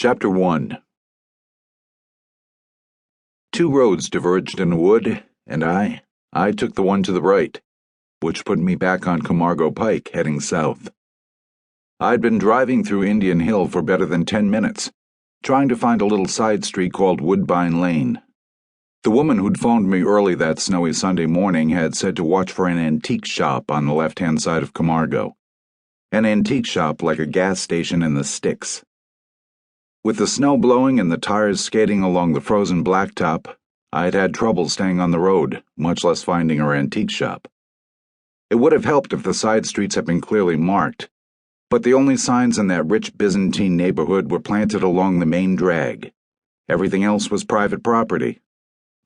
Chapter 1. Two roads diverged in a wood, and I took the one to the right, which put me back on Camargo Pike, heading south. I'd been driving through Indian Hill for better than 10 minutes, trying to find a little side street called Woodbine Lane. The woman who'd phoned me early that snowy Sunday morning had said to watch for an antique shop on the left-hand side of Camargo. An antique shop like a gas station in the sticks. With the snow blowing and the tires skating along the frozen blacktop, I'd had trouble staying on the road, much less finding our antique shop. It would have helped if the side streets had been clearly marked, but the only signs in that rich Byzantine neighborhood were planted along the main drag. Everything else was private property.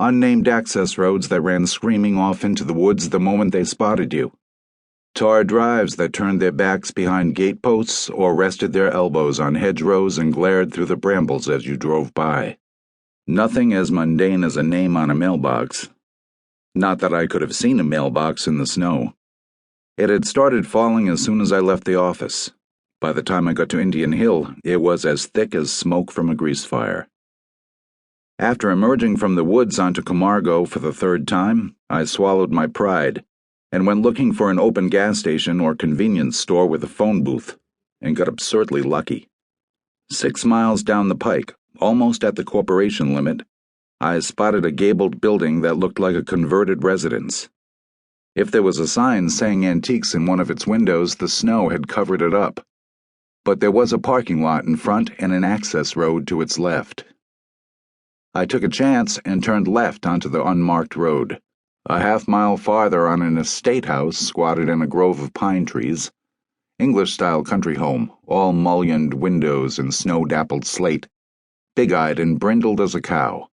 Unnamed access roads that ran screaming off into the woods the moment they spotted you. Tar drives that turned their backs behind gateposts or rested their elbows on hedgerows and glared through the brambles as you drove by. Nothing as mundane as a name on a mailbox. Not that I could have seen a mailbox in the snow. It had started falling as soon as I left the office. By the time I got to Indian Hill, it was as thick as smoke from a grease fire. After emerging from the woods onto Camargo for the third time, I swallowed my pride and went looking for an open gas station or convenience store with a phone booth, and got absurdly lucky. 6 miles down the pike, almost at the corporation limit, I spotted a gabled building that looked like a converted residence. If there was a sign saying antiques in one of its windows, the snow had covered it up. But there was a parking lot in front and an access road to its left. I took a chance and turned left onto the unmarked road. A half-mile farther on an estate house squatted in a grove of pine trees. English-style country home, all mullioned windows and snow-dappled slate, big-eyed and brindled as a cow.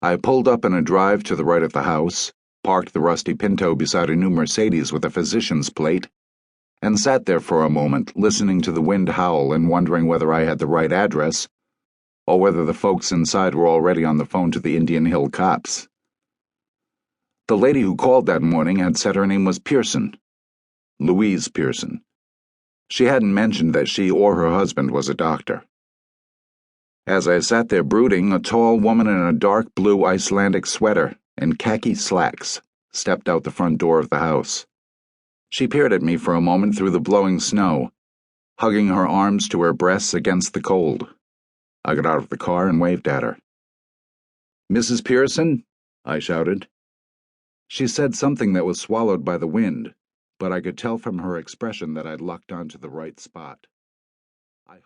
I pulled up in a drive to the right of the house, parked the rusty Pinto beside a new Mercedes with a physician's plate, and sat there for a moment listening to the wind howl and wondering whether I had the right address, or whether the folks inside were already on the phone to the Indian Hill cops. The lady who called that morning had said her name was Pearson. Louise Pearson. She hadn't mentioned that she or her husband was a doctor. As I sat there brooding, a tall woman in a dark blue Icelandic sweater and khaki slacks stepped out the front door of the house. She peered at me for a moment through the blowing snow, hugging her arms to her breasts against the cold. I got out of the car and waved at her. "Mrs. Pearson?" I shouted. She said something that was swallowed by the wind, but I could tell from her expression that I'd lucked onto the right spot.